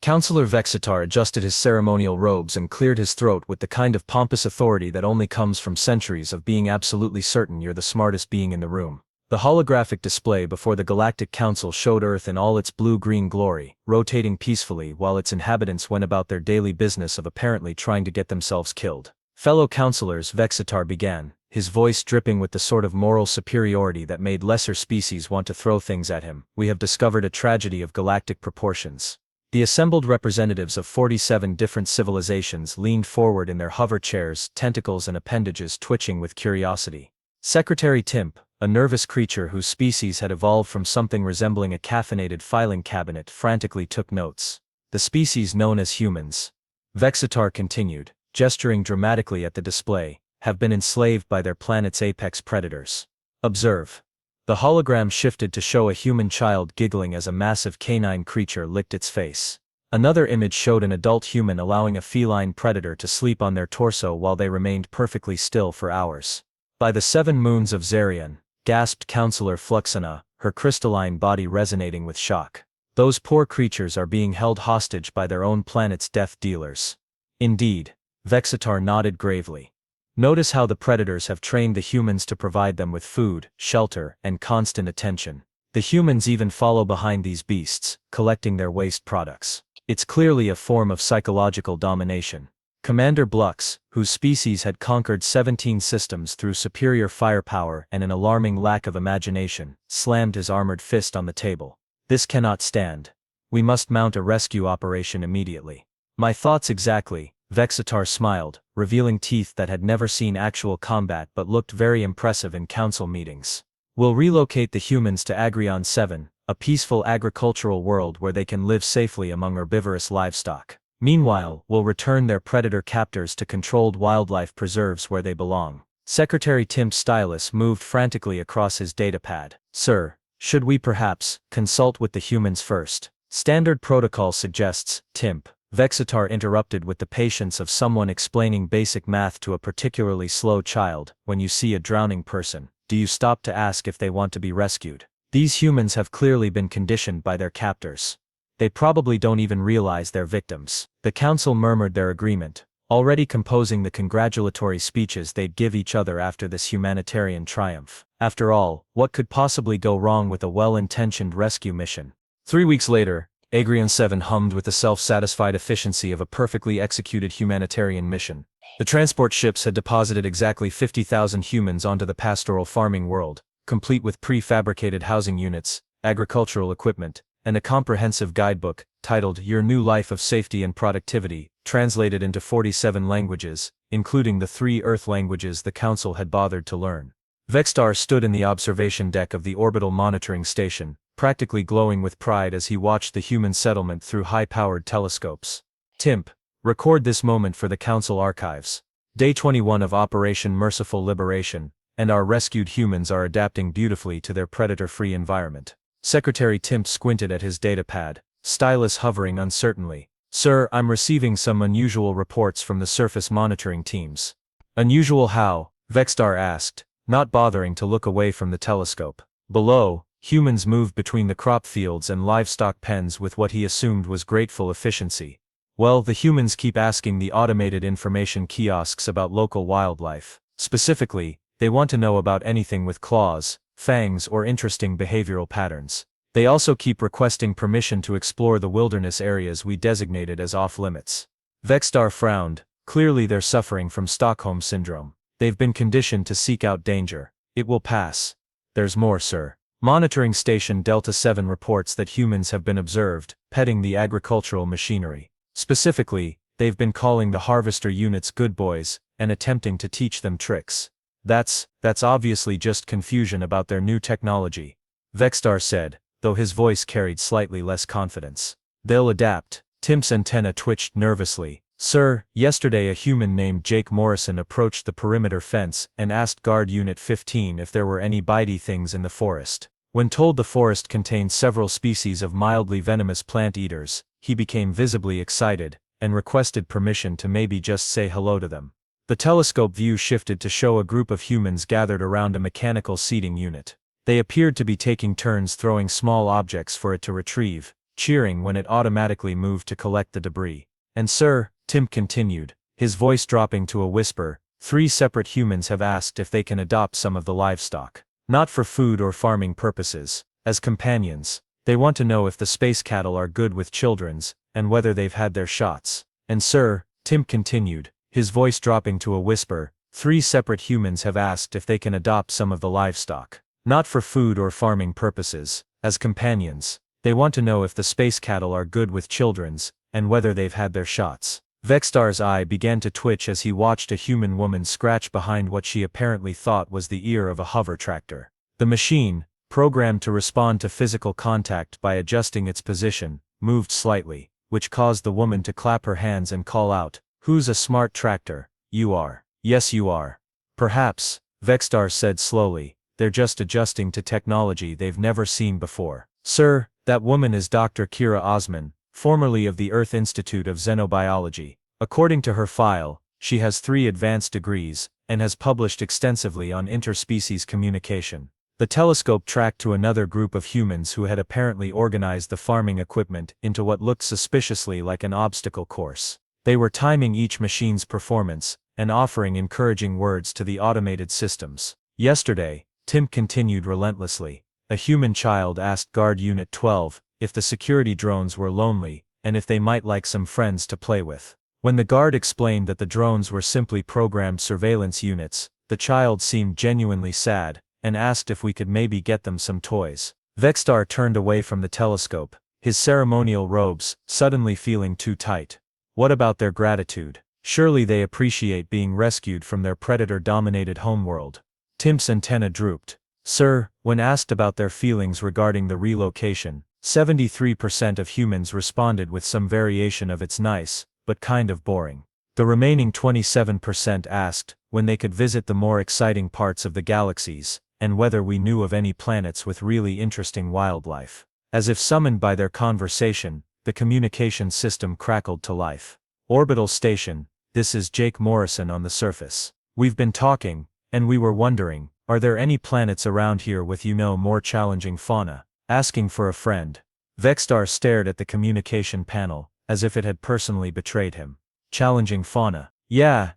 Counselor Vexitar adjusted his ceremonial robes and cleared his throat with the kind of pompous authority that only comes from centuries of being absolutely certain you're the smartest being in the room. The holographic display before the Galactic Council showed Earth in all its blue-green glory, rotating peacefully while its inhabitants went about their daily business of apparently trying to get themselves killed. Fellow counselors, Vexitar began, his voice dripping with the sort of moral superiority that made lesser species want to throw things at him. We have discovered a tragedy of galactic proportions. The assembled representatives of 47 different civilizations leaned forward in their hover chairs, tentacles and appendages twitching with curiosity. Secretary Timp, a nervous creature whose species had evolved from something resembling a caffeinated filing cabinet, frantically took notes. The species known as humans, Vexitar continued, gesturing dramatically at the display, have been enslaved by their planet's apex predators. Observe. The hologram shifted to show a human child giggling as a massive canine creature licked its face. Another image showed an adult human allowing a feline predator to sleep on their torso while they remained perfectly still for hours. By the 7 moons of Zarian, gasped Counselor Fluxana, her crystalline body resonating with shock. Those poor creatures are being held hostage by their own planet's death dealers. Indeed, Vexitar nodded gravely. Notice how the predators have trained the humans to provide them with food, shelter, and constant attention. The humans even follow behind these beasts, collecting their waste products. It's clearly a form of psychological domination. Commander Blux, whose species had conquered 17 systems through superior firepower and an alarming lack of imagination, slammed his armored fist on the table. This cannot stand. We must mount a rescue operation immediately. My thoughts exactly. Vexitar smiled, revealing teeth that had never seen actual combat but looked very impressive in council meetings. We'll relocate the humans to Agrion 7, a peaceful agricultural world where they can live safely among herbivorous livestock. Meanwhile, we'll return their predator captors to controlled wildlife preserves where they belong. Secretary Timp's stylus moved frantically across his datapad. Sir, should we perhaps consult with the humans first? Standard protocol suggests, Timp. Vexitar interrupted with the patience of someone explaining basic math to a particularly slow child. When you see a drowning person, do you stop to ask if they want to be rescued? These humans have clearly been conditioned by their captors. They probably don't even realize they're victims. The council murmured their agreement, already composing the congratulatory speeches they'd give each other after this humanitarian triumph. After all, what could possibly go wrong with a well-intentioned rescue mission? 3 weeks later, Agrion 7 hummed with the self-satisfied efficiency of a perfectly executed humanitarian mission. The transport ships had deposited exactly 50,000 humans onto the pastoral farming world, complete with prefabricated housing units, agricultural equipment, and a comprehensive guidebook, titled Your New Life of Safety and Productivity, translated into 47 languages, including the 3 Earth languages the Council had bothered to learn. Vexitar stood in the observation deck of the orbital monitoring station, practically glowing with pride as he watched the human settlement through high-powered telescopes. Timp, record this moment for the Council archives. Day 21 of Operation Merciful Liberation, and our rescued humans are adapting beautifully to their predator-free environment. Secretary Timp squinted at his datapad, stylus hovering uncertainly. Sir, I'm receiving some unusual reports from the surface monitoring teams. Unusual how? Vexitar asked, not bothering to look away from the telescope. Below, humans moved between the crop fields and livestock pens with what he assumed was grateful efficiency. Well, the humans keep asking the automated information kiosks about local wildlife. Specifically, they want to know about anything with claws, fangs or interesting behavioral patterns. They also keep requesting permission to explore the wilderness areas we designated as off-limits. Vexitar frowned, clearly they're suffering from Stockholm Syndrome. They've been conditioned to seek out danger. It will pass. There's more, sir. Monitoring Station Delta 7 reports that humans have been observed, petting the agricultural machinery. Specifically, they've been calling the harvester units good boys, and attempting to teach them tricks. That's obviously just confusion about their new technology, Vexitar said, though his voice carried slightly less confidence. They'll adapt. Timp's antenna twitched nervously. Sir, yesterday a human named Jake Morrison approached the perimeter fence and asked Guard Unit 15 if there were any bitey things in the forest. When told the forest contained several species of mildly venomous plant eaters, he became visibly excited, and requested permission to maybe just say hello to them. The telescope view shifted to show a group of humans gathered around a mechanical seeding unit. They appeared to be taking turns throwing small objects for it to retrieve, cheering when it automatically moved to collect the debris. And sir, Tim continued, his voice dropping to a whisper, 3 separate humans have asked if they can adopt some of the livestock. Not for food or farming purposes, as companions. They want to know if the space cattle are good with children's, and whether they've had their shots. And sir, Tim continued, his voice dropping to a whisper, 3 separate humans have asked if they can adopt some of the livestock. Not for food or farming purposes, as companions. They want to know if the space cattle are good with children's, and whether they've had their shots. Vexstar's eye began to twitch as he watched a human woman scratch behind what she apparently thought was the ear of a hover tractor. The machine, programmed to respond to physical contact by adjusting its position, moved slightly, which caused the woman to clap her hands and call out, "Who's a smart tractor? You are." "Yes you are." "Perhaps," Vexstar said slowly, "they're just adjusting to technology they've never seen before." "Sir, that woman is Dr. Kira Osman, formerly of the Earth Institute of Xenobiology. According to her file, she has 3 advanced degrees, and has published extensively on interspecies communication." The telescope tracked to another group of humans who had apparently organized the farming equipment into what looked suspiciously like an obstacle course. They were timing each machine's performance, and offering encouraging words to the automated systems. "Yesterday," Tim continued relentlessly, "a human child asked Guard Unit 12, if the security drones were lonely, and if they might like some friends to play with. When the guard explained that the drones were simply programmed surveillance units, the child seemed genuinely sad, and asked if we could maybe get them some toys." Vexstar turned away from the telescope, his ceremonial robes suddenly feeling too tight. What about their gratitude? Surely they appreciate being rescued from their predator-dominated homeworld. Tim's antenna drooped. "Sir, when asked about their feelings regarding the relocation, 73% of humans responded with some variation of "it's nice, but kind of boring." The remaining 27% asked when they could visit the more exciting parts of the galaxies, and whether we knew of any planets with really interesting wildlife. As if summoned by their conversation, the communication system crackled to life. "Orbital station, this is Jake Morrison on the surface. We've been talking, and we were wondering, are there any planets around here with more challenging fauna? Asking for a friend." Vexstar stared at the communication panel, as if it had personally betrayed him. "Challenging fauna. Yeah,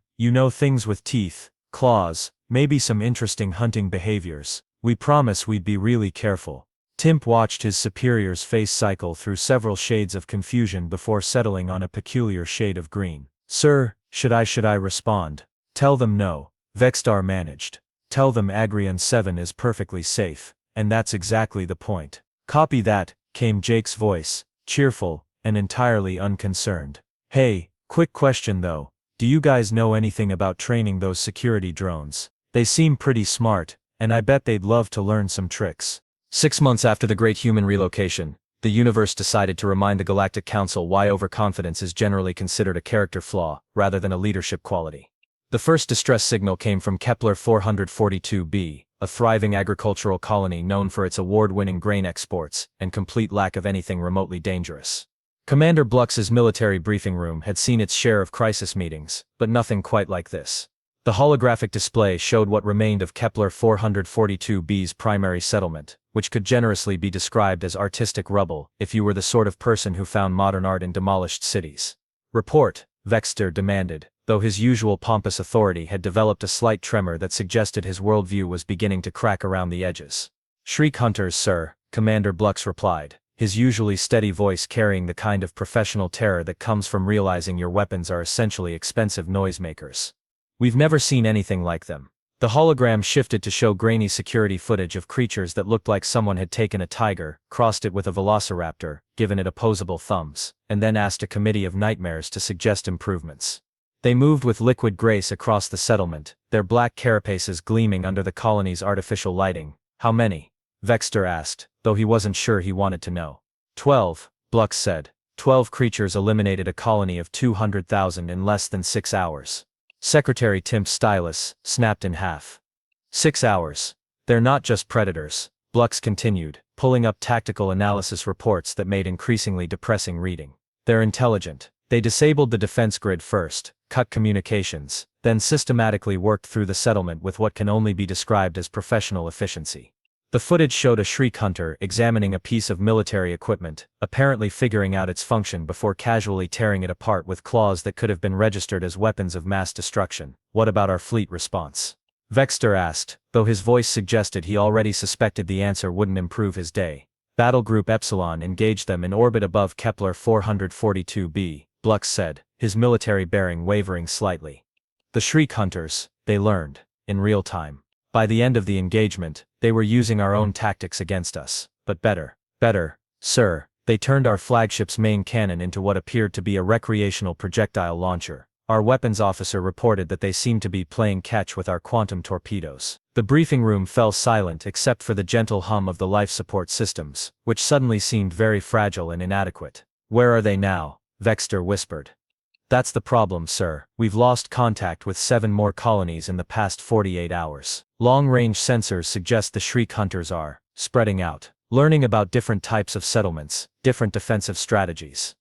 things with teeth, claws, maybe some interesting hunting behaviors. We promise we'd be really careful." Tim watched his superior's face cycle through several shades of confusion before settling on a peculiar shade of green. "Sir, should I respond?" "Tell them no," Vexstar managed. "Tell them Agrion 7 is perfectly safe, and that's exactly the point." "Copy that," came Jake's voice, cheerful, and entirely unconcerned. "Hey, quick question though, do you guys know anything about training those security drones? They seem pretty smart, and I bet they'd love to learn some tricks." 6 months after the Great Human Relocation, the universe decided to remind the Galactic Council why overconfidence is generally considered a character flaw, rather than a leadership quality. The first distress signal came from Kepler 442b, a thriving agricultural colony known for its award-winning grain exports and complete lack of anything remotely dangerous. Commander Blux's military briefing room had seen its share of crisis meetings, but nothing quite like this. The holographic display showed what remained of Kepler 442b's primary settlement, which could generously be described as artistic rubble if you were the sort of person who found modern art in demolished cities. "Report," Vexter demanded, though his usual pompous authority had developed a slight tremor that suggested his worldview was beginning to crack around the edges. "Shriek hunters, sir," Commander Blux replied, his usually steady voice carrying the kind of professional terror that comes from realizing your weapons are essentially expensive noisemakers. "We've never seen anything like them." The hologram shifted to show grainy security footage of creatures that looked like someone had taken a tiger, crossed it with a velociraptor, given it opposable thumbs, and then asked a committee of nightmares to suggest improvements. They moved with liquid grace across the settlement, their black carapaces gleaming under the colony's artificial lighting. "How many?" Vexter asked, though he wasn't sure he wanted to know. 12, Blux said. 12 creatures eliminated a colony of 200,000 in less than 6 hours. Secretary Timp's stylus snapped in half. 6 hours. They're not just predators, Blux continued, pulling up tactical analysis reports that made increasingly depressing reading. They're intelligent. They disabled the defense grid first, cut communications, then systematically worked through the settlement with what can only be described as professional efficiency. The footage showed a Shriek Hunter examining a piece of military equipment, apparently figuring out its function before casually tearing it apart with claws that could have been registered as weapons of mass destruction. What about our fleet response? Vexter asked, though his voice suggested he already suspected the answer wouldn't improve his day. Battle Group Epsilon engaged them in orbit above Kepler 442b, Blux said, his military bearing wavering slightly. The Shriek Hunters, they learned, in real time. By the end of the engagement, they were using our own tactics against us, but better, sir. They turned our flagship's main cannon into what appeared to be a recreational projectile launcher. Our weapons officer reported that they seemed to be playing catch with our quantum torpedoes. The briefing room fell silent except for the gentle hum of the life support systems, which suddenly seemed very fragile and inadequate. Where are they now? Vexter whispered. That's the problem, sir. We've lost contact with 7 more colonies in the past 48 hours. Long-range sensors suggest the Shriek Hunters are spreading out, learning about different types of settlements, different defensive strategies.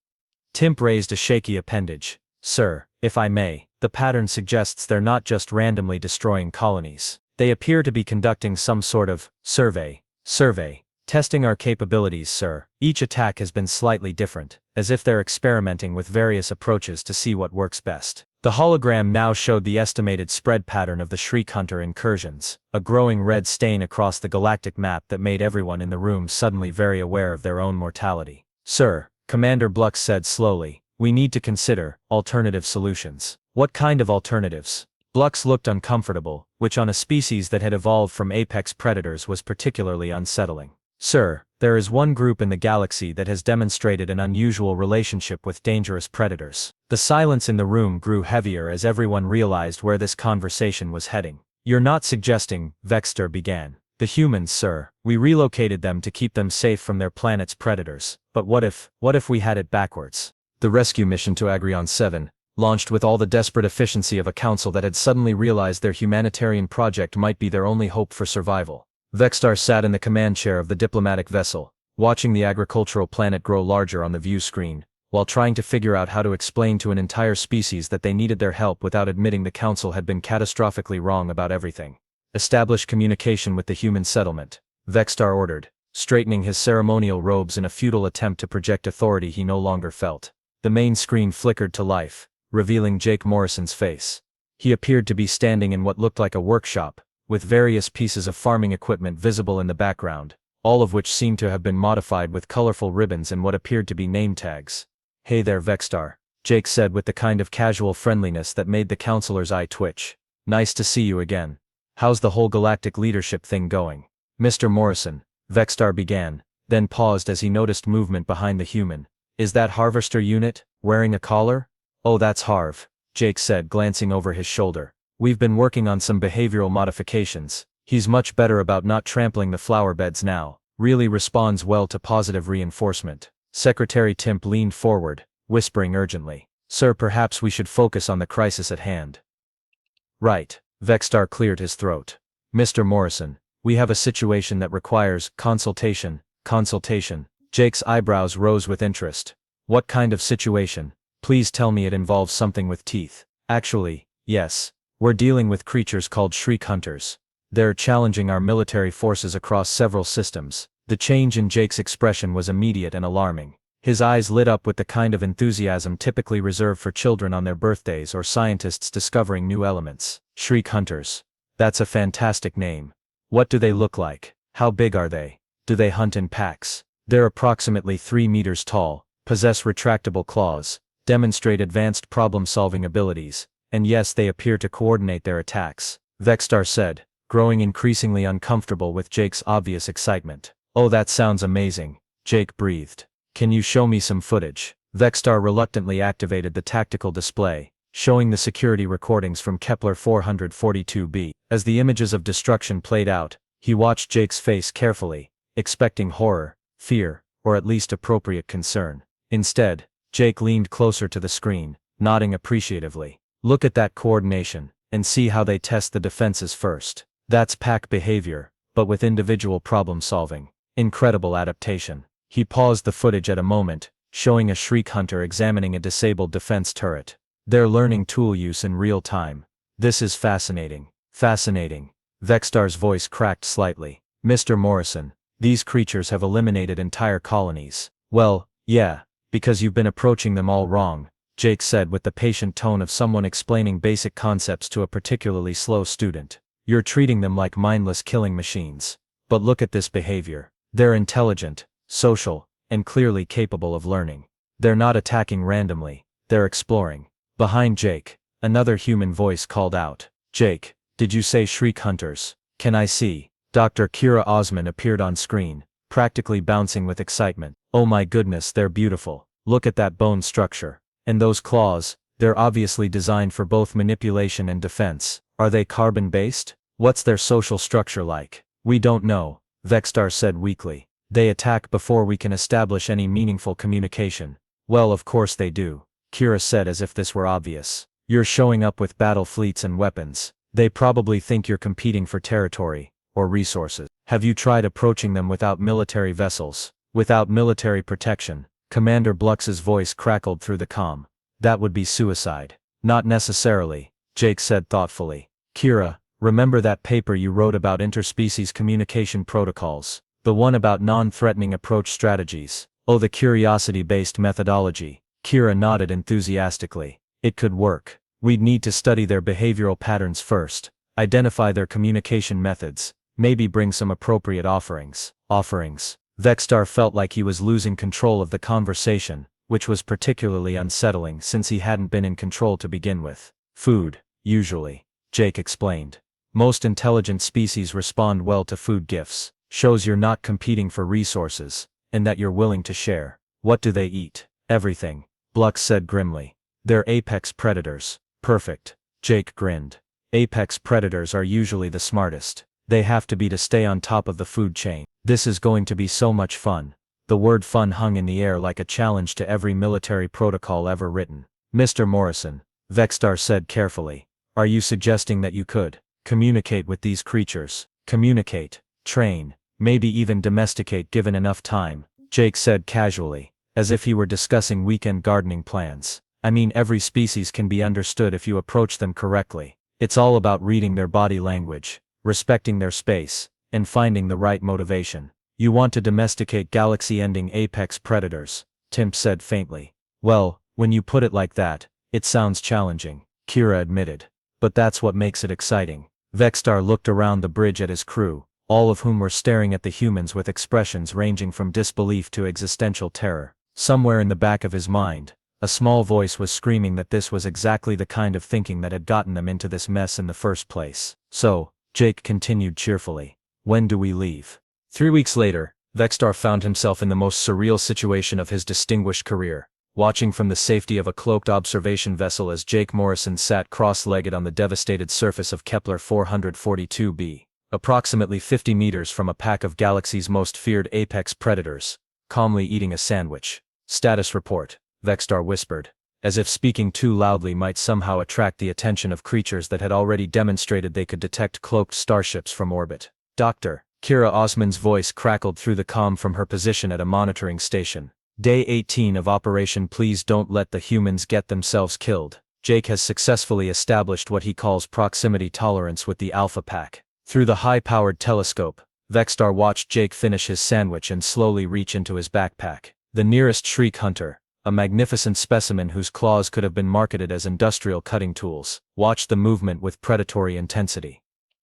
Timp raised a shaky appendage. Sir, if I may, the pattern suggests they're not just randomly destroying colonies. They appear to be conducting some sort of survey, testing our capabilities, sir. Each attack has been slightly different, as if they're experimenting with various approaches to see what works best. The hologram now showed the estimated spread pattern of the Shriek Hunter incursions, a growing red stain across the galactic map that made everyone in the room suddenly very aware of their own mortality. Sir, Commander Blux said slowly, we need to consider alternative solutions. What kind of alternatives? Blux looked uncomfortable, which on a species that had evolved from apex predators was particularly unsettling. Sir, there is one group in the galaxy that has demonstrated an unusual relationship with dangerous predators. The silence in the room grew heavier as everyone realized where this conversation was heading. You're not suggesting, Vexter began. The humans, sir, we relocated them to keep them safe from their planet's predators. But what if we had it backwards? The rescue mission to Agrion 7, launched with all the desperate efficiency of a council that had suddenly realized their humanitarian project might be their only hope for survival. Vextar sat in the command chair of the diplomatic vessel, watching the agricultural planet grow larger on the view screen, while trying to figure out how to explain to an entire species that they needed their help without admitting the council had been catastrophically wrong about everything. Establish communication with the human settlement, Vextar ordered, straightening his ceremonial robes in a futile attempt to project authority he no longer felt. The main screen flickered to life, revealing Jake Morrison's face. He appeared to be standing in what looked like a workshop, with various pieces of farming equipment visible in the background, all of which seemed to have been modified with colorful ribbons and what appeared to be name tags. Hey there, Vextar, Jake said with the kind of casual friendliness that made the counselor's eye twitch. Nice to see you again. How's the whole galactic leadership thing going? Mr. Morrison, Vextar began, then paused as he noticed movement behind the human. Is that Harvester unit, wearing a collar? Oh, that's Harv, Jake said, glancing over his shoulder. We've been working on some behavioral modifications. He's much better about not trampling the flower beds now, really responds well to positive reinforcement. Secretary Timp leaned forward, whispering urgently. Sir, perhaps we should focus on the crisis at hand. Right, Vextar cleared his throat. Mr. Morrison, we have a situation that requires consultation. Jake's eyebrows rose with interest. What kind of situation? Please tell me it involves something with teeth. Actually, yes. We're dealing with creatures called Shriek Hunters. They're challenging our military forces across several systems. The change in Jake's expression was immediate and alarming. His eyes lit up with the kind of enthusiasm typically reserved for children on their birthdays or scientists discovering new elements. Shriek Hunters. That's a fantastic name. What do they look like? How big are they? Do they hunt in packs? They're approximately 3 meters tall, possess retractable claws, demonstrate advanced problem-solving abilities, and yes, they appear to coordinate their attacks, Vextar said, growing increasingly uncomfortable with Jake's obvious excitement. Oh, that sounds amazing, Jake breathed. Can you show me some footage? Vextar reluctantly activated the tactical display, showing the security recordings from Kepler 442b. As the images of destruction played out, he watched Jake's face carefully, expecting horror, fear, or at least appropriate concern. Instead, Jake leaned closer to the screen, nodding appreciatively. Look at that coordination, and see how they test the defenses first. That's pack behavior, but with individual problem solving. Incredible adaptation. He paused the footage at a moment, showing a Shriek Hunter examining a disabled defense turret. They're learning tool use in real time. This is fascinating. Vextar's voice cracked slightly. Mr. Morrison, these creatures have eliminated entire colonies. Well, yeah, because you've been approaching them all wrong, Jake said with the patient tone of someone explaining basic concepts to a particularly slow student. You're treating them like mindless killing machines. But look at this behavior. They're intelligent, social, and clearly capable of learning. They're not attacking randomly, they're exploring. Behind Jake, another human voice called out. Jake, did you say shriek hunters? Can I see? Dr. Kira Osman appeared on screen, practically bouncing with excitement. Oh my goodness, they're beautiful. Look at that bone structure. And those claws, they're obviously designed for both manipulation and defense. Are they carbon-based? What's their social structure like? We don't know, Vexstar said weakly. They attack before we can establish any meaningful communication. Well, of course they do, Kira said as if this were obvious. You're showing up with battle fleets and weapons. They probably think you're competing for territory, or resources. Have you tried approaching them without military vessels? Without military protection? Commander Blux's voice crackled through the comm. That would be suicide. Not necessarily, Jake said thoughtfully. Kira, remember that paper you wrote about interspecies communication protocols? The one about non-threatening approach strategies? Oh, the curiosity-based methodology. Kira nodded enthusiastically. It could work. We'd need to study their behavioral patterns first, identify their communication methods, maybe bring some appropriate offerings. Vexstar felt like he was losing control of the conversation, which was particularly unsettling since he hadn't been in control to begin with. Food, usually, Jake explained. Most intelligent species respond well to food gifts. Shows you're not competing for resources, and that you're willing to share. What do they eat? Everything, Blux said grimly. They're apex predators. Perfect. Jake grinned. Apex predators are usually the smartest. They have to be to stay on top of the food chain. This is going to be so much fun. The word fun hung in the air like a challenge to every military protocol ever written. Mr. Morrison, Vexstar said carefully. Are you suggesting that you could communicate with these creatures? Communicate, train, maybe even domesticate given enough time, Jake said casually, as if he were discussing weekend gardening plans. I mean, every species can be understood if you approach them correctly. It's all about reading their body language, respecting their space, and finding the right motivation. You want to domesticate galaxy-ending apex predators, Timp said faintly. Well, when you put it like that, it sounds challenging, Kira admitted. But that's what makes it exciting. Vexstar looked around the bridge at his crew, all of whom were staring at the humans with expressions ranging from disbelief to existential terror. Somewhere in the back of his mind, a small voice was screaming that this was exactly the kind of thinking that had gotten them into this mess in the first place. So, Jake continued cheerfully. When do we leave? 3 weeks later, Vexstar found himself in the most surreal situation of his distinguished career, watching from the safety of a cloaked observation vessel as Jake Morrison sat cross-legged on the devastated surface of Kepler 442b, approximately 50 meters from a pack of Galaxy's most feared apex predators, calmly eating a sandwich. Status report, Vexstar whispered, as if speaking too loudly might somehow attract the attention of creatures that had already demonstrated they could detect cloaked starships from orbit. Dr. Kira Osman's voice crackled through the comm from her position at a monitoring station. Day 18 of operation. Please don't let the humans get themselves killed. Jake has successfully established what he calls proximity tolerance with the Alpha Pack. Through the high-powered telescope, Vexstar watched Jake finish his sandwich and slowly reach into his backpack. The nearest shriek hunter, a magnificent specimen whose claws could have been marketed as industrial cutting tools, watched the movement with predatory intensity.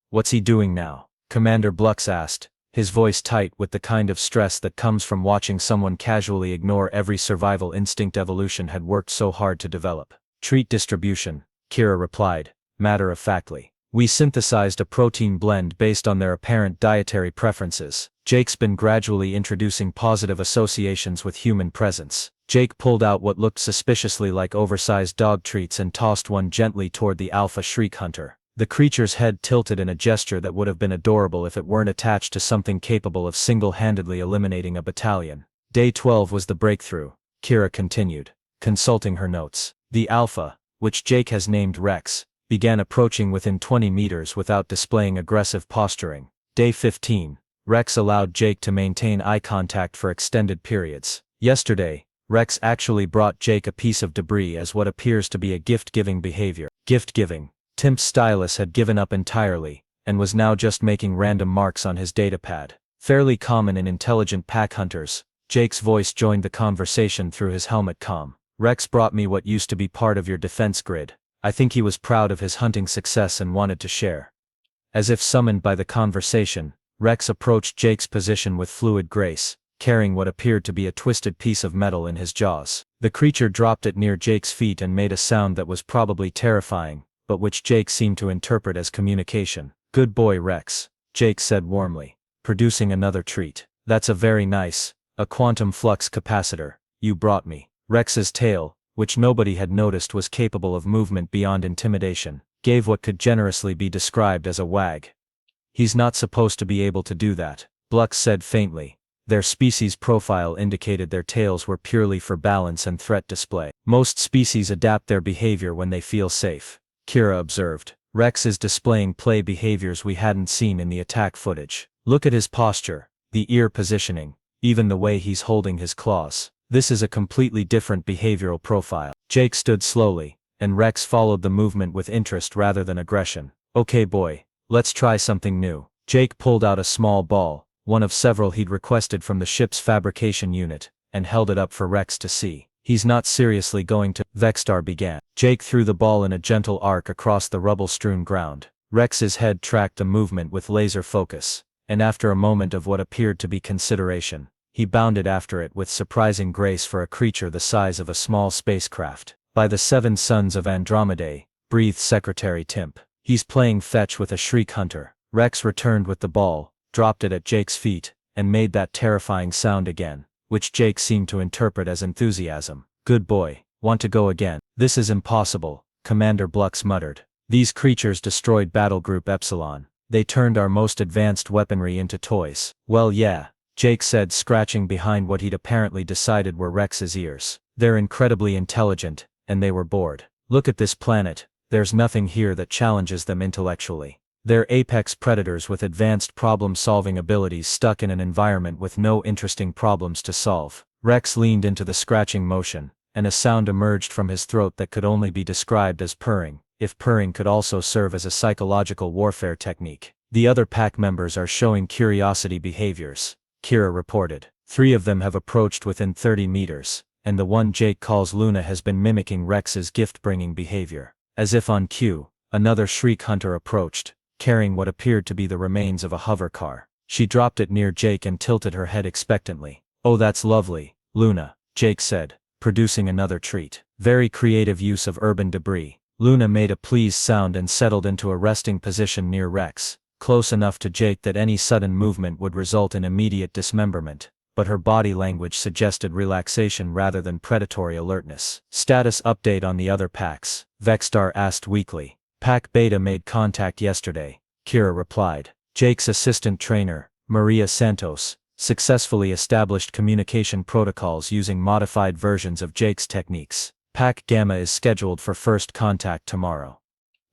What's he doing now? Commander Blux asked, his voice tight with the kind of stress that comes from watching someone casually ignore every survival instinct evolution had worked so hard to develop. Treat distribution, Kira replied, matter-of-factly. We synthesized a protein blend based on their apparent dietary preferences. Jake's been gradually introducing positive associations with human presence. Jake pulled out what looked suspiciously like oversized dog treats and tossed one gently toward the alpha shriek hunter. The creature's head tilted in a gesture that would have been adorable if it weren't attached to something capable of single-handedly eliminating a battalion. Day 12 was the breakthrough, Kira continued, consulting her notes. The alpha, which Jake has named Rex, began approaching within 20 meters without displaying aggressive posturing. Day 15, Rex allowed Jake to maintain eye contact for extended periods. Yesterday, Rex actually brought Jake a piece of debris as what appears to be a gift-giving behavior. Gift-giving. Timp's stylus had given up entirely, and was now just making random marks on his datapad. Fairly common in intelligent pack hunters, Jake's voice joined the conversation through his helmet comm. Rex brought me what used to be part of your defense grid. I think he was proud of his hunting success and wanted to share. As if summoned by the conversation, Rex approached Jake's position with fluid grace, carrying what appeared to be a twisted piece of metal in his jaws. The creature dropped it near Jake's feet and made a sound that was probably terrifying, but which Jake seemed to interpret as communication. Good boy, Rex, Jake said warmly, producing another treat. That's a very nice, a quantum flux capacitor, you brought me. Rex's tail, which nobody had noticed was capable of movement beyond intimidation, gave what could generously be described as a wag. He's not supposed to be able to do that, Blux said faintly. Their species profile indicated their tails were purely for balance and threat display. Most species adapt their behavior when they feel safe, Kira observed. Rex is displaying play behaviors we hadn't seen in the attack footage. Look at his posture, the ear positioning, even the way he's holding his claws. This is a completely different behavioral profile. Jake stood slowly, and Rex followed the movement with interest rather than aggression. Okay boy, let's try something new. Jake pulled out a small ball, one of several he'd requested from the ship's fabrication unit, and held it up for Rex to see. He's not seriously going to, Vexstar began. Jake threw the ball in a gentle arc across the rubble-strewn ground. Rex's head tracked the movement with laser focus, and after a moment of what appeared to be consideration, he bounded after it with surprising grace for a creature the size of a small spacecraft. By the 7 sons of Andromedae, breathed Secretary Timp. He's playing fetch with a shriek hunter. Rex returned with the ball, dropped it at Jake's feet, and made that terrifying sound again, which Jake seemed to interpret as enthusiasm. Good boy, want to go again? This is impossible, Commander Blux muttered. These creatures destroyed Battle Group Epsilon. They turned our most advanced weaponry into toys. Well yeah, Jake said, scratching behind what he'd apparently decided were Rex's ears. They're incredibly intelligent, and they were bored. Look at this planet, there's nothing here that challenges them intellectually. They're apex predators with advanced problem-solving abilities stuck in an environment with no interesting problems to solve. Rex leaned into the scratching motion, and a sound emerged from his throat that could only be described as purring, if purring could also serve as a psychological warfare technique. The other pack members are showing curiosity behaviors, Kira reported. 3 of them have approached within 30 meters, and the one Jake calls Luna has been mimicking Rex's gift-bringing behavior. As if on cue, another shriek hunter approached, carrying what appeared to be the remains of a hover car. She dropped it near Jake and tilted her head expectantly. Oh, that's lovely, Luna, Jake said, producing another treat. Very creative use of urban debris. Luna made a pleased sound and settled into a resting position near Rex, close enough to Jake that any sudden movement would result in immediate dismemberment, but her body language suggested relaxation rather than predatory alertness. Status update on the other packs, Vexstar asked weakly. Pack Beta made contact yesterday, Kira replied. Jake's assistant trainer, Maria Santos, successfully established communication protocols using modified versions of Jake's techniques. Pack Gamma is scheduled for first contact tomorrow.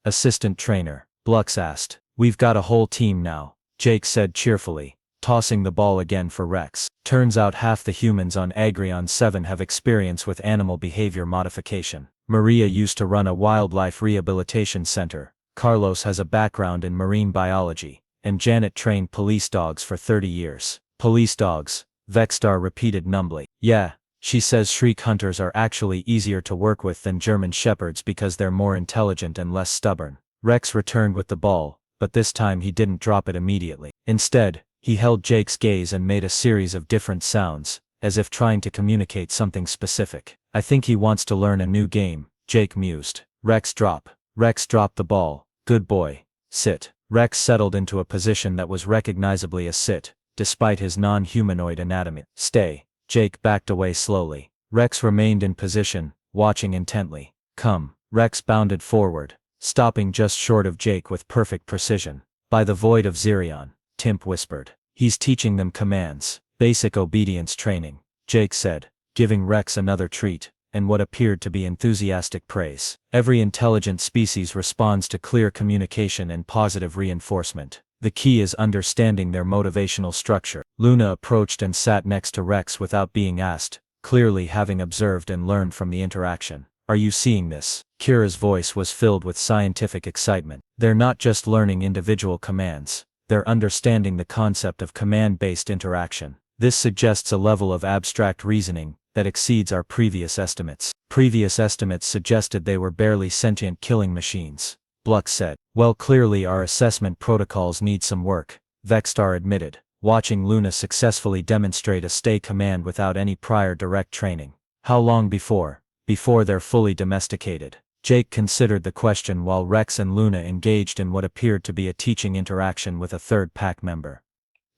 Assistant trainer, Blux asked. We've got a whole team now, Jake said cheerfully, tossing the ball again for Rex. Turns out half the humans on Agrion 7 have experience with animal behavior modification. Maria used to run a wildlife rehabilitation center, Carlos has a background in marine biology, and Janet trained police dogs for 30 years. Police dogs, Vexstar repeated numbly. Yeah, she says shriek hunters are actually easier to work with than German shepherds because they're more intelligent and less stubborn. Rex returned with the ball, but this time he didn't drop it immediately. Instead, he held Jake's gaze and made a series of different sounds, as if trying to communicate something specific. I think he wants to learn a new game, Jake mused. Rex dropped the ball. Good boy. Sit. Rex settled into a position that was recognizably a sit, despite his non-humanoid anatomy. Stay. Jake backed away slowly. Rex remained in position, watching intently. Come. Rex bounded forward, stopping just short of Jake with perfect precision. By the void of Zirion, Timp whispered. He's teaching them commands. Basic obedience training, Jake said, giving Rex another treat, and what appeared to be enthusiastic praise. Every intelligent species responds to clear communication and positive reinforcement. The key is understanding their motivational structure. Luna approached and sat next to Rex without being asked, clearly having observed and learned from the interaction. Are you seeing this? Kira's voice was filled with scientific excitement. They're not just learning individual commands. They're understanding the concept of command-based interaction. This suggests a level of abstract reasoning that exceeds our previous estimates. Previous estimates suggested they were barely sentient killing machines. Bluck said. Well, clearly our assessment protocols need some work, Vexstar admitted, watching Luna successfully demonstrate a stay command without any prior direct training. How long before they're fully domesticated? Jake considered the question while Rex and Luna engaged in what appeared to be a teaching interaction with a third pack member.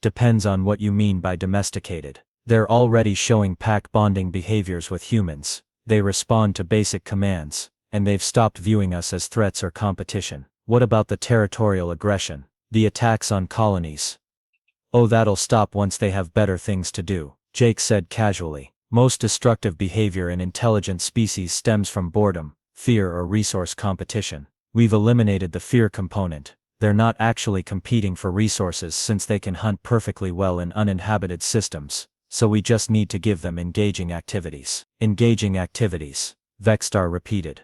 Depends on what you mean by domesticated. They're already showing pack bonding behaviors with humans. They respond to basic commands, and they've stopped viewing us as threats or competition. What about the territorial aggression? The attacks on colonies? Oh, that'll stop once they have better things to do, Jake said casually. Most destructive behavior in intelligent species stems from boredom, fear or resource competition. We've eliminated the fear component. They're not actually competing for resources since they can hunt perfectly well in uninhabited systems, so we just need to give them engaging activities. Engaging activities, Vexstar repeated.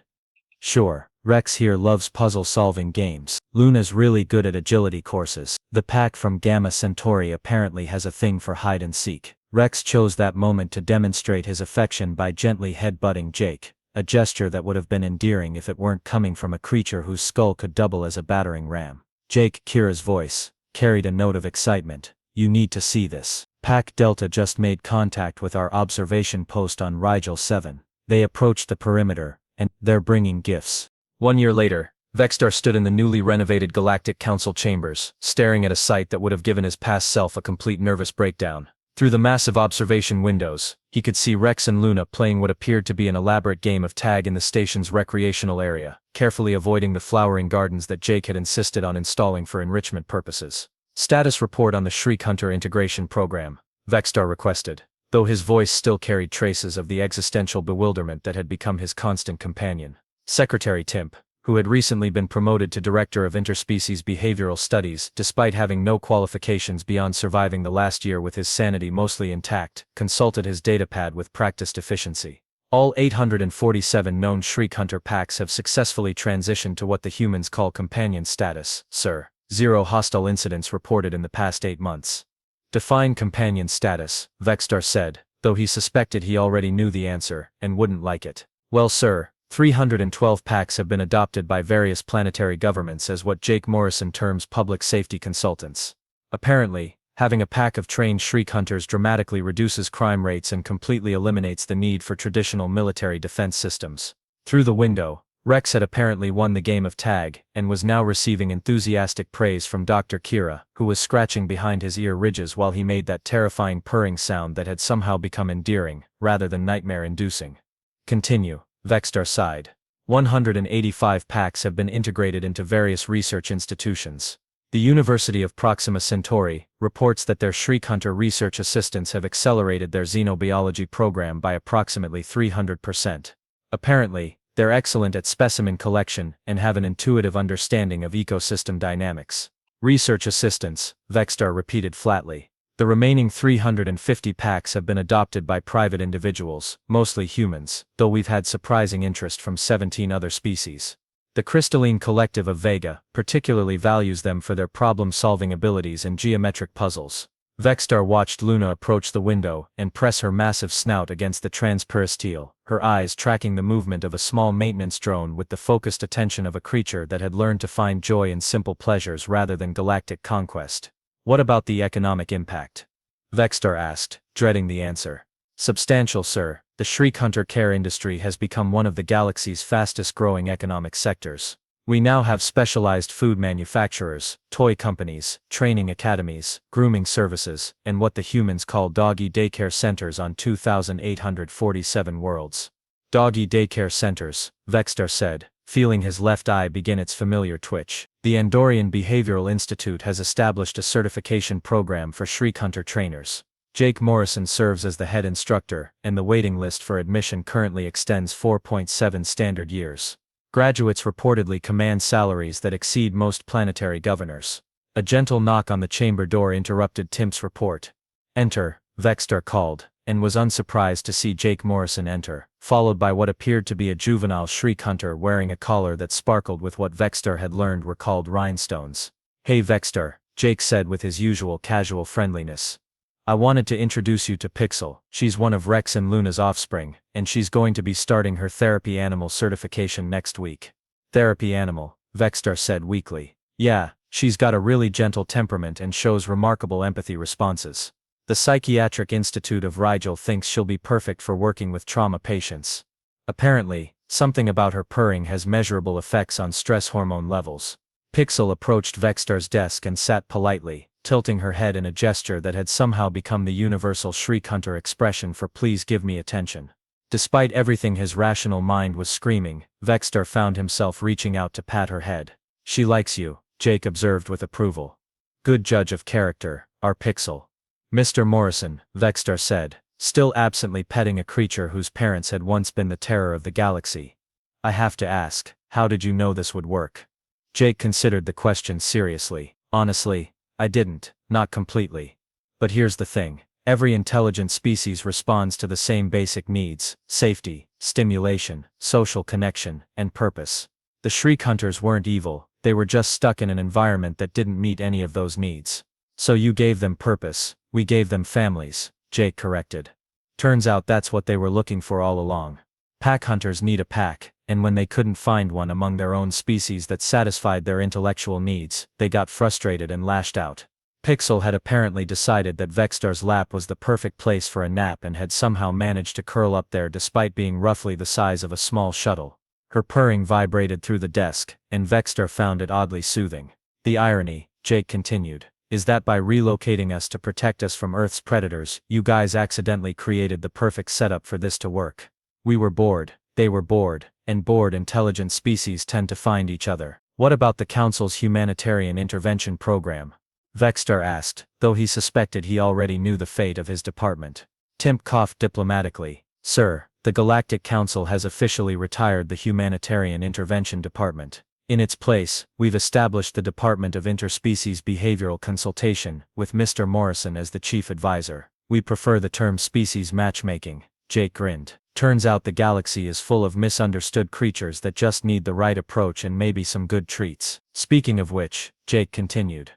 Sure, Rex here loves puzzle-solving games. Luna's really good at agility courses. The pack from Gamma Centauri apparently has a thing for hide-and-seek. Rex chose that moment to demonstrate his affection by gently headbutting Jake, a gesture that would have been endearing if it weren't coming from a creature whose skull could double as a battering ram. Jake, Kira's voice, carried a note of excitement. You need to see this. Pack Delta just made contact with our observation post on Rigel 7. They approached the perimeter, and they're bringing gifts. 1 year later, Vexstar stood in the newly renovated Galactic Council chambers, staring at a sight that would have given his past self a complete nervous breakdown. Through the massive observation windows, he could see Rex and Luna playing what appeared to be an elaborate game of tag in the station's recreational area, carefully avoiding the flowering gardens that Jake had insisted on installing for enrichment purposes. Status report on the Shriek Hunter integration program, Vexstar requested, though his voice still carried traces of the existential bewilderment that had become his constant companion. Secretary Timp, who had recently been promoted to Director of Interspecies Behavioral Studies despite having no qualifications beyond surviving the last year with his sanity mostly intact, consulted his datapad with practiced efficiency. All 847 known Shriek Hunter packs have successfully transitioned to what the humans call companion status, sir. 0 hostile incidents reported in the past 8 months. Define companion status, Vexstar said, though he suspected he already knew the answer and wouldn't like it. Well, sir, 312 packs have been adopted by various planetary governments as what Jake Morrison terms public safety consultants. Apparently, having a pack of trained Shriek Hunters dramatically reduces crime rates and completely eliminates the need for traditional military defense systems. Through the window, Rex had apparently won the game of tag and was now receiving enthusiastic praise from Dr. Kira, who was scratching behind his ear ridges while he made that terrifying purring sound that had somehow become endearing, rather than nightmare-inducing. Continue. Vexstar sighed. 185 packs have been integrated into various research institutions. The University of Proxima Centauri reports that their Shriek Hunter research assistants have accelerated their xenobiology program by approximately 300%. Apparently, they're excellent at specimen collection and have an intuitive understanding of ecosystem dynamics. Research assistants, Vexstar repeated flatly. The remaining 350 packs have been adopted by private individuals, mostly humans, though we've had surprising interest from 17 other species. The Crystalline Collective of Vega particularly values them for their problem-solving abilities and geometric puzzles. Vexstar watched Luna approach the window and press her massive snout against the transperistyle, her eyes tracking the movement of a small maintenance drone with the focused attention of a creature that had learned to find joy in simple pleasures rather than galactic conquest. What about the economic impact? Vexstar asked, dreading the answer. Substantial, sir. The Shriek Hunter care industry has become one of the galaxy's fastest-growing economic sectors. We now have specialized food manufacturers, toy companies, training academies, grooming services, and what the humans call doggy daycare centers on 2,847 worlds. Doggy daycare centers, Vexstar said, feeling his left eye begin its familiar twitch. The Andorian Behavioral Institute has established a certification program for Shriek Hunter trainers. Jake Morrison serves as the head instructor, and the waiting list for admission currently extends 4.7 standard years. Graduates reportedly command salaries that exceed most planetary governors. A gentle knock on the chamber door interrupted Timp's report. Enter, Vexstar called, and was unsurprised to see Jake Morrison enter, followed by what appeared to be a juvenile shriek hunter wearing a collar that sparkled with what Vexter had learned were called rhinestones. "Hey Vexter," Jake said with his usual casual friendliness. "I wanted to introduce you to Pixel. She's one of Rex and Luna's offspring, and she's going to be starting her therapy animal certification next week." "Therapy animal," Vexter said weakly. "Yeah, she's got a really gentle temperament and shows remarkable empathy responses. The Psychiatric Institute of Rigel thinks she'll be perfect for working with trauma patients. Apparently, something about her purring has measurable effects on stress hormone levels." Pixel approached Vexter's desk and sat politely, tilting her head in a gesture that had somehow become the universal shriek hunter expression for "please give me attention." Despite everything his rational mind was screaming, Vexter found himself reaching out to pat her head. "She likes you," Jake observed with approval. "Good judge of character, our Pixel." "Mr. Morrison," Vexter said, still absently petting a creature whose parents had once been the terror of the galaxy. "I have to ask, how did you know this would work?" Jake considered the question seriously. "Honestly, I didn't, not completely. But here's the thing. Every intelligent species responds to the same basic needs: safety, stimulation, social connection, and purpose. The Shriek Hunters weren't evil, they were just stuck in an environment that didn't meet any of those needs. So you gave them purpose, we gave them families," Jake corrected. "Turns out that's what they were looking for all along. Pack hunters need a pack, and when they couldn't find one among their own species that satisfied their intellectual needs, they got frustrated and lashed out." Pixel had apparently decided that Vexter's lap was the perfect place for a nap and had somehow managed to curl up there despite being roughly the size of a small shuttle. Her purring vibrated through the desk, and Vexter found it oddly soothing. "The irony," Jake continued, "is that by relocating us to protect us from Earth's predators, you guys accidentally created the perfect setup for this to work. We were bored, they were bored, and bored intelligent species tend to find each other." "What about the Council's humanitarian intervention program?" Vexter asked, though he suspected he already knew the fate of his department. Timp coughed diplomatically. "Sir, the Galactic Council has officially retired the Humanitarian Intervention Department. In its place, we've established the Department of Interspecies Behavioral Consultation, with Mr. Morrison as the chief advisor. We prefer the term species matchmaking." Jake grinned. "Turns out the galaxy is full of misunderstood creatures that just need the right approach and maybe some good treats." "Speaking of which," Jake continued,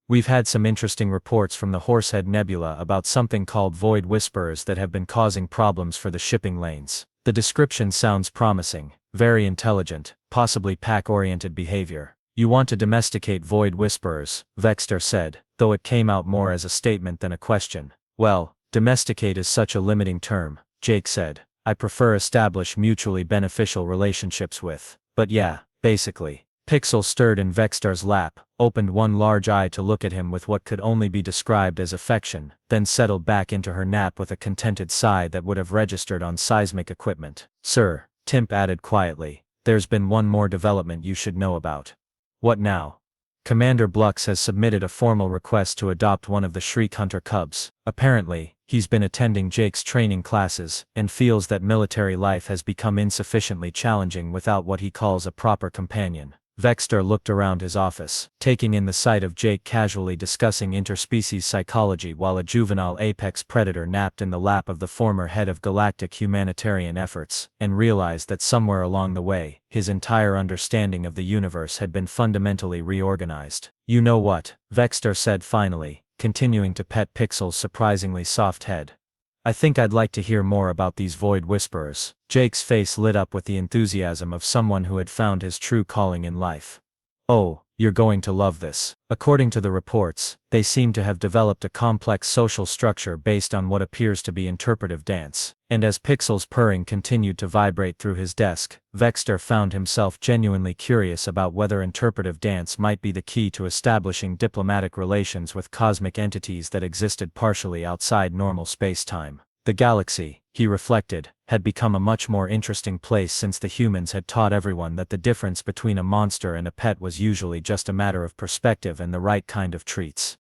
"we've had some interesting reports from the Horsehead Nebula about something called Void Whisperers that have been causing problems for the shipping lanes. The description sounds promising, very intelligent, possibly pack-oriented behavior. You want to domesticate Void Whisperers," Vexter said, though it came out more as a statement than a question. "Well, domesticate is such a limiting term," Jake said. "I prefer establish mutually beneficial relationships with. But yeah, basically." Pixel stirred in Vexter's lap, opened one large eye to look at him with what could only be described as affection, then settled back into her nap with a contented sigh that would have registered on seismic equipment. "Sir," Timp added quietly, "there's been one more development you should know about." "What now?" "Commander Blux has submitted a formal request to adopt one of the Shriek Hunter cubs. Apparently, he's been attending Jake's training classes, and feels that military life has become insufficiently challenging without what he calls a proper companion." Vexter looked around his office, taking in the sight of Jake casually discussing interspecies psychology while a juvenile apex predator napped in the lap of the former head of galactic humanitarian efforts, and realized that somewhere along the way, his entire understanding of the universe had been fundamentally reorganized. "You know what?" Vexter said finally, continuing to pet Pixel's surprisingly soft head. "I think I'd like to hear more about these Void Whisperers." Jake's face lit up with the enthusiasm of someone who had found his true calling in life. "Oh, you're going to love this." According to the reports, they seem to have developed a complex social structure based on what appears to be interpretive dance. And as Pixel's purring continued to vibrate through his desk, Vexter found himself genuinely curious about whether interpretive dance might be the key to establishing diplomatic relations with cosmic entities that existed partially outside normal space-time. The galaxy, he reflected, had become a much more interesting place since the humans had taught everyone that the difference between a monster and a pet was usually just a matter of perspective and the right kind of treats.